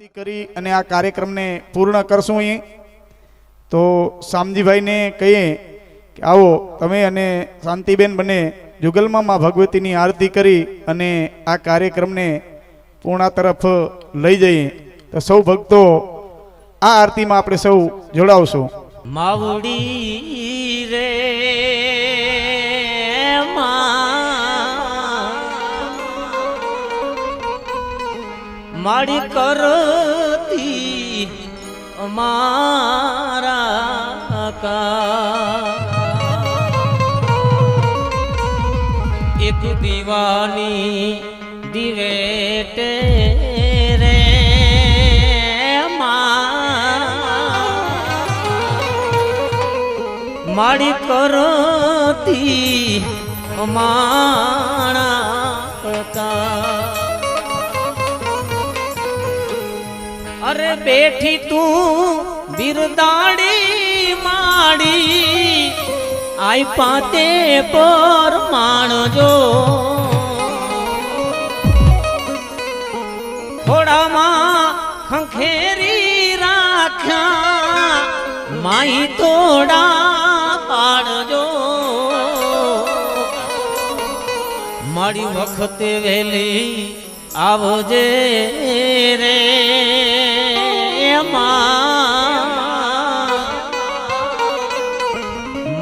આરતી કરી અને આ કાર્યક્રમને પૂર્ણ કરશું અહીં તો શામજીભાઈને કહીએ કે આવો તમે અને શાંતિબેન બને જુગલમાં માં ભગવતીની આરતી કરી અને આ કાર્યક્રમને પૂર્ણા તરફ લઈ જઈએ તો સૌ ભક્તો આ આરતીમાં આપણે સૌ જોડાવશું। માવડી રે માડી કરતી અમારા કા એક દીવાની દિવેટે રે માડી કરતી અમારા કા। अरे बैठी तू बिरदाड़ी माड़ी आई पाते पर मानजो थोड़ा मां खंखेरी राख्या माई तोड़ा पाड़जो माड़ी वखते वेली आवजे रे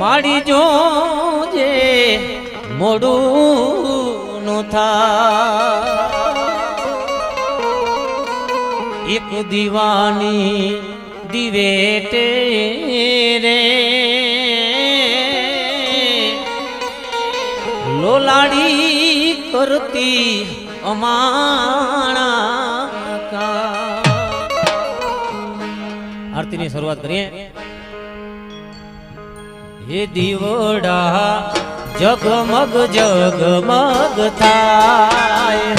माड़ी जो जे मोड़ू नो था एक दीवानी दिवेटे रे लोलाड़ी करती અમાણા કા। આરતીની શરૂઆત કરીએ। હે દીવડા જગમગ જગમગ થાય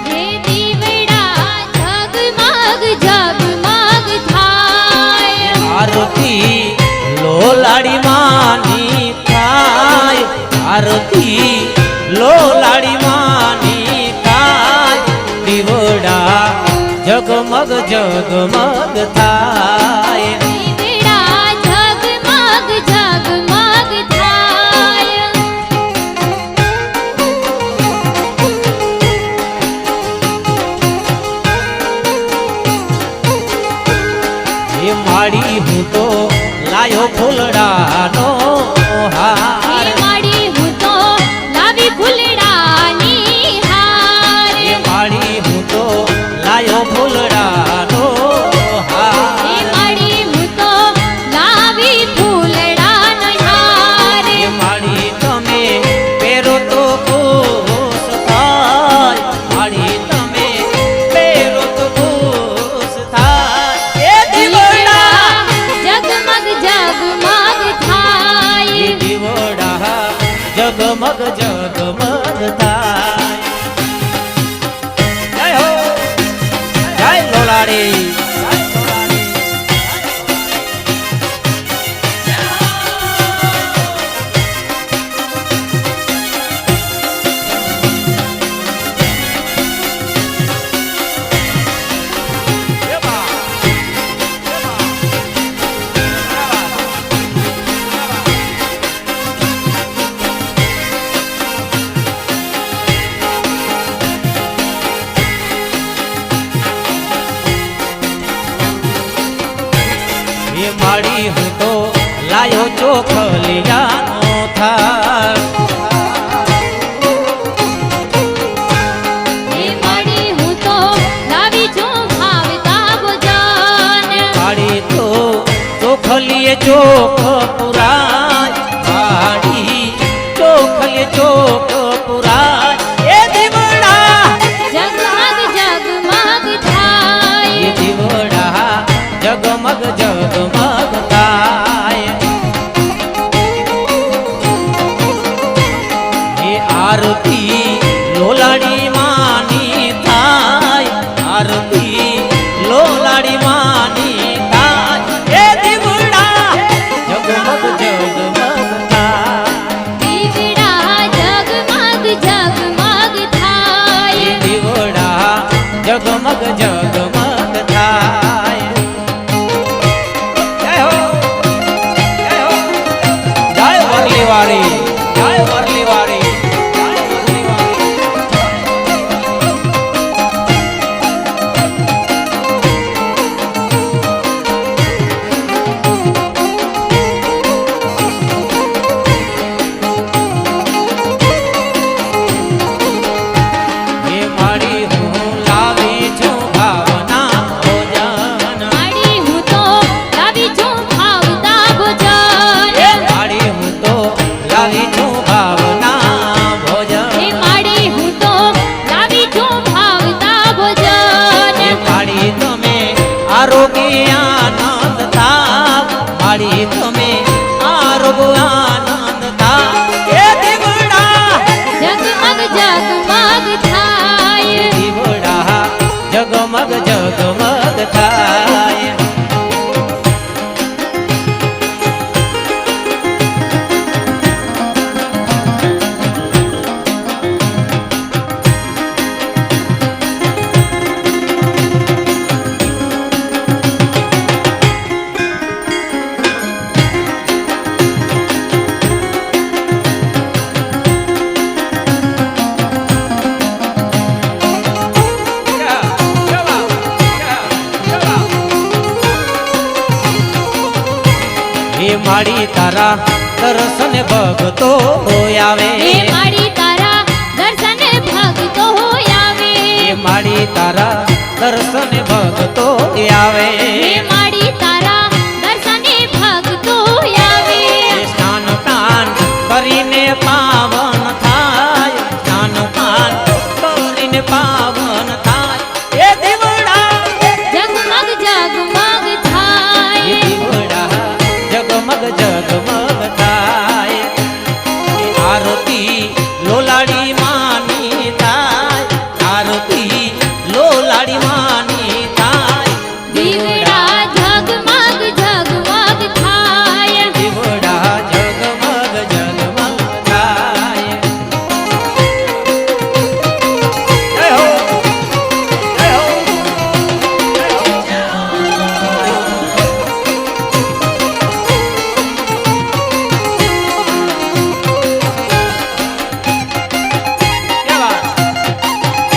હે દીવડા જગમગ જગમગ થાય આરતી લોલાડી માની आरती लोलाड़ी मानी काय दीवड़ा जगमग जगमग थाय દીવડા જગમગ જગમગ થાય ये माड़ी हूँ तो लायो फूलड़ानो हार जगमग जगमग थाय जय हो जय लोलाड़ी। माड़ी हूँ तो लायो चोखलिया था માડી હું તો લાવી છું ભાવતા ભોજન माड़ी तो चोखलिए चोख पुराय माड़ी चोखलिए चोख पुराय ये दीवड़ा જગમગ જગમગ થાય ये दीवड़ा जगमग जगमग थाय ये आरती लोलाड़ी मानी थाय आरती लोलाड़ी मानी थाय ये दीवड़ा जगमग જગમગ થાય. જય હો જય હો જય વરલીવાળી જય વરલીવાળી જય વરલીવાળી. એ મારી હું લાવી છું ભાવના ભોજન. માડી હું તો લાવી છું ભાવતા ભોજન. એ મારી હું તો લાવી છું ભાવના ભોજન. હે માડી હું તો લાવી છું ભાવતા ભોજન. એ મારી તમે આરોગ્ય આનંદ થાવ. મારી તમે આરોગ્ય આનંદ થાવ. એ દીવડા જગમગ જગમગ થાય. દીવડા જગમગ જગમગ થાય. હે માડી તારા દર્શને ભગતો આવે. હે માડી તારા દર્શને ભક્તો આવે. હે માડી તારા દર્શને ભગતો આવે. હે માડી તારા દર્શને ભક્તો આવે. હે સ્નાન પાન કરીને પાવન થાય. સ્નાન પાન કરીને પાવન થાય. એ દીવડા જગમગ જગમગ એ થાય. દીવડા જગમગ જગમગ થાય. એ આરતી લોલાડી માની થાય. આરતી લોલાડી માની થાય. દીવડા જગમગ જગમગ થાય. દીવડા જગમગ જગમગ થાય. જય હો જય હો જય હો. કેવા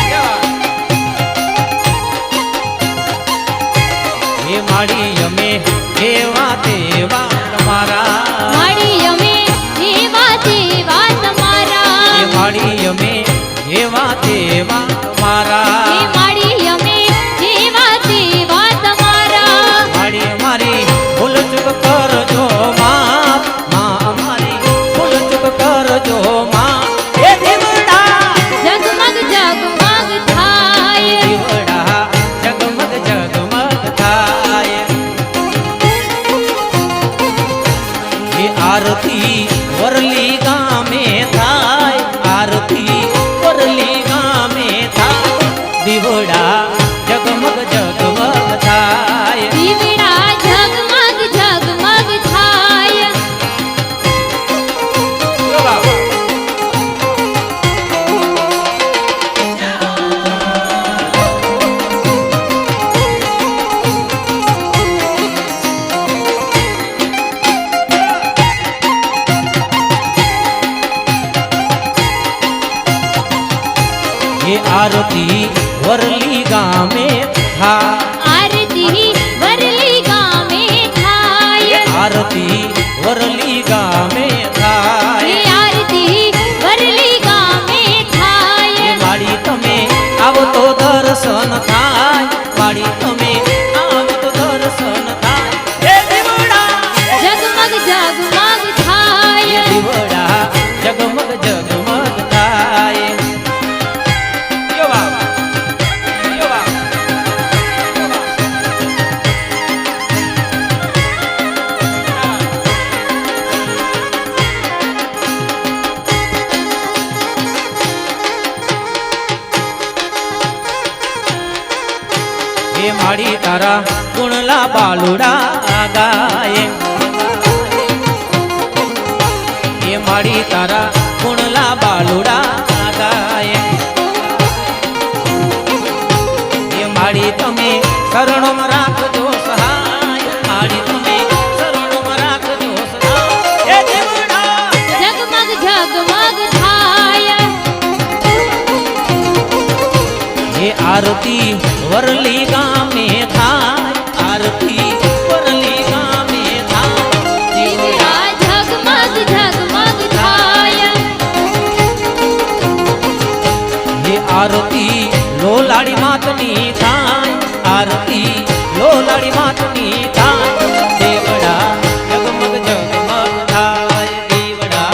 કેવા હે માડી અમે એવા તેવા તમારા. માડી અમે એવા તેવા તમારા. હે માડી અમે એવા તેવા તમારા. હે માડી અમે એવા તેવા તમારા. માડી અમારી ભૂલ ચૂક કરજો માફ. માં અમારી ભૂલ ચૂક કરજો માફ. હે દીવડા જગમગ જગમગ થાય. દીવડા જગમગ જગમગ થાય. હે આરતી વરલી ગામે થાય. આરતી વરલી ગામે થાય. દીવડા જગમગ જગમગ થાય. દીવડા જગમગ જગમગ થાય. હે આરતી વરલી ગામે થાય. આરતી વરલી ગામે થાય. આરતી વરલી ગામે હે થાય. આરતી વરલી ગામે થાય. હે માડી તમે આવો તો દર્શન થાય. માડી તમે આવો તો દર્શન થાય. હે દીવડા જગમગ જગમગ થાય. દીવડા જગમગ જગમગ થાય. યો બાબા યો બાબા હે માડી તારા ગુણલા બાલુડા ગાય. હે માડી તારા ગુણલા બાલુડા ગાય. હે માડી એ આરતી વરલી ગામે થાય, આરતી વરલી ગામે થાય. દીવડા ઝગમગ ઝગમગ થાય. એ આરતી લોલાડી માતની થાય, આરતી લોલાડી માતની થાય. દેવડા જગમગ જગમગ થાય, દેવડા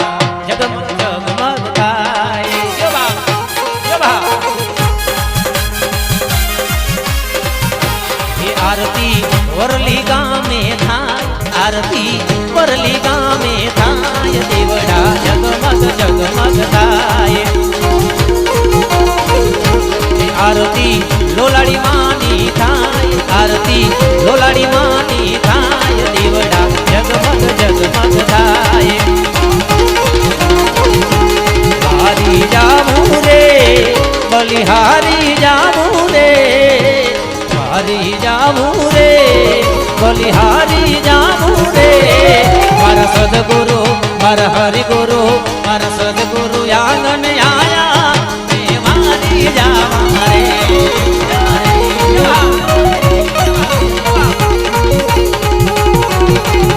જગમગ જગમગ થાય. જો બા, જો બા. એ આરતી વરલી ગામે થાય, આરતી વરલી ગામે થાય. દેવડા જગમગ જગમગ થાય. એ આરતી લોલાડી માની થાય, આરતી લોલાડી માની થાય. દેવડા જગમગ જગમગ થાય. હારી જાવું રે બલિહારી જાવું રે, હારી જાવું રે બલિહારી જાવું રે. મારા સદગુરુ મારા હરિગુરુ મારા સદગુરુ આંગણ આયા, મે મારી જાવા રે.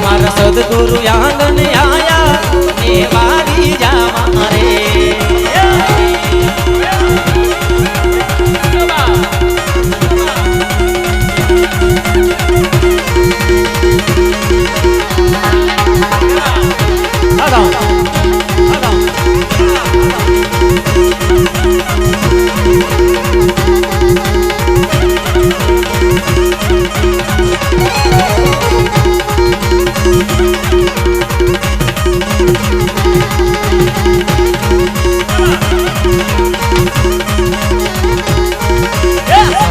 મારા સદગુરુ આંગણ આયા, મે મારી જાવા રે.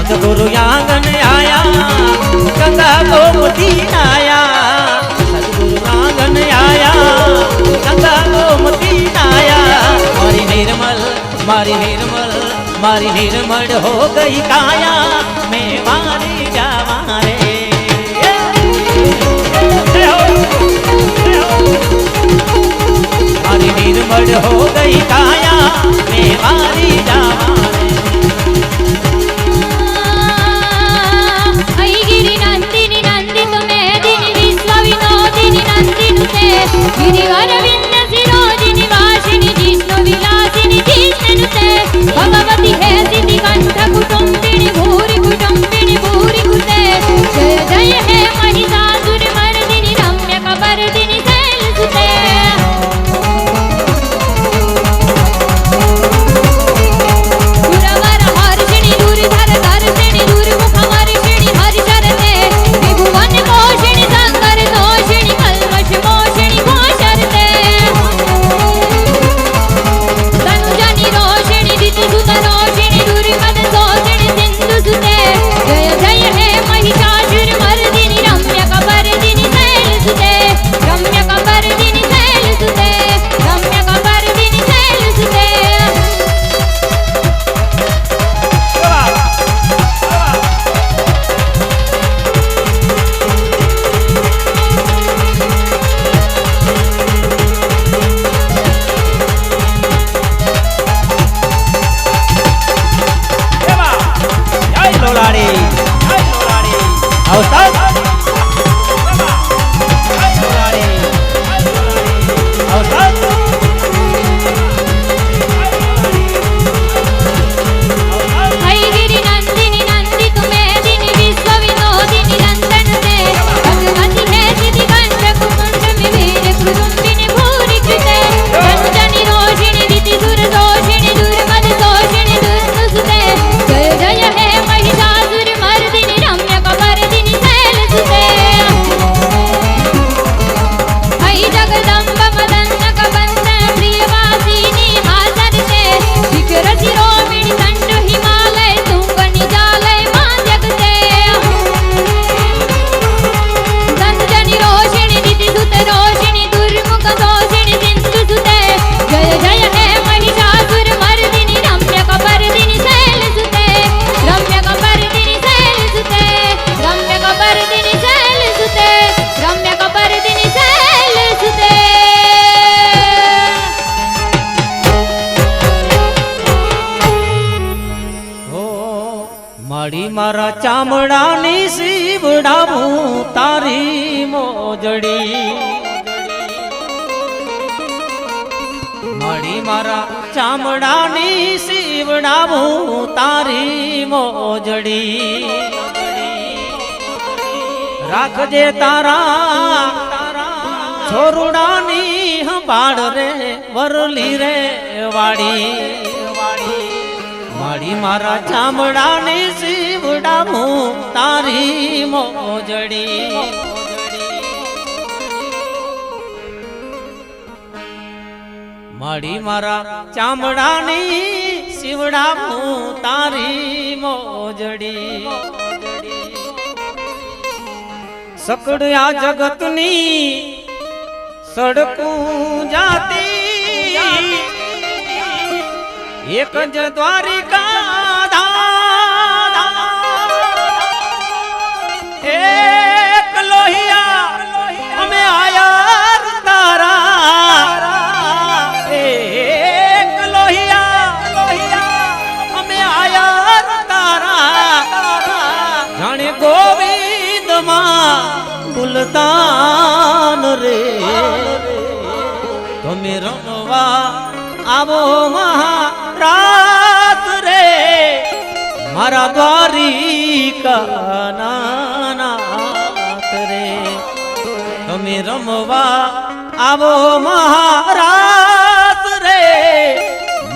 સદગુરુ આંગણ આયા, ગંગા ગોમતી નાયા. સદગુરુ આંગણ આયા, ગંગા ગોમતી નાયા. મારી નિર્મલ મારી નિર્મળ હો ગઈ કાયા, મેં મારી જાવા રે. મારી નિર્મળ હો ગઈ કાયા, મેં મારી જાવા રે. ऐगिरि नंदिनि नंदित मेदिनि विश्व विनोदिनि नंदिनुते. गिरिवर विंद शिरोजिनि वासिनि जिष्णु विलासिनि जिष्णुते. भगवति हे सिद्धि कंठ कुटुंबिनि भूरि कुटुंबिनि भूरि कुते. जय जय हे महिषासुर मर्दिनि रम्य कपर्दिनि शैलसुते. માડી મારા ચામડાની સીવડાવું તારી મોજડી માડી મારા ચામડાની સીવડાવું તારી મોજડી રાખજે તારા છોરુડાની સંભાળ રે વરલી રે વાડી માડી મારા ચામડાની સીવડાવું તારી મોજડી માડી મારા ચામડાની સીવડાવું તારી મોજડી સકડ આ જગતની સડકું જાતી એક જ દ્વારિકા ધામ એક લોહિયા અમે આયા તારા એક લોહિયા અમે આયા તારા જાણે ગોવિંદમાં ગુલતાન રે તમે રમવા આવો મહારાત રે મારા દ્વારિકા નાથ રે તમે રમવા આવો મહારાત રે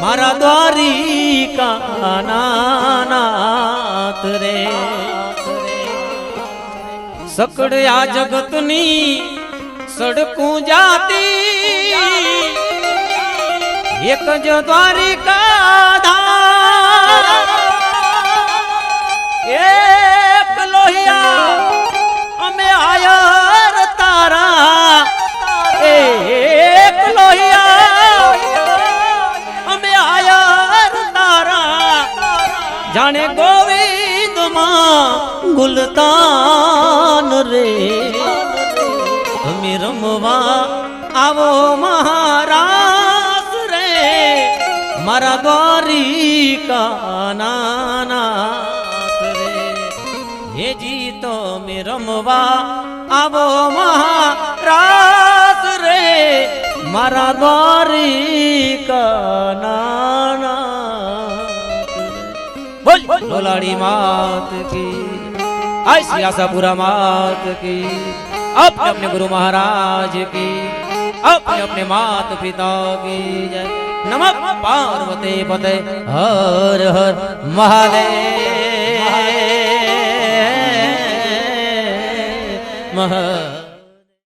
મારા દ્વારિકા નાથ રે સકડ આ જગતની સડકું જાતી એક જ દ્વારિકા ધામ એક લોહિયા અમે આયા તારા એક લોહિયા અમે આયા તારા જાણે ગોવિંદમાં ગુલતાન રે તમે રમવા આવો મહારાજ રે મારા દ્વારિકા નાથ રે હેજી તમે રમવા આવો મહારાજ રે મારા દ્વારિકા નાથ બોલ લોલાડી માત કી आई श्री आशापुरा मात की अपने अपने गुरु महाराज की अपने अपने मात पिता की जय नमः पार्वती पते हर हर महादेव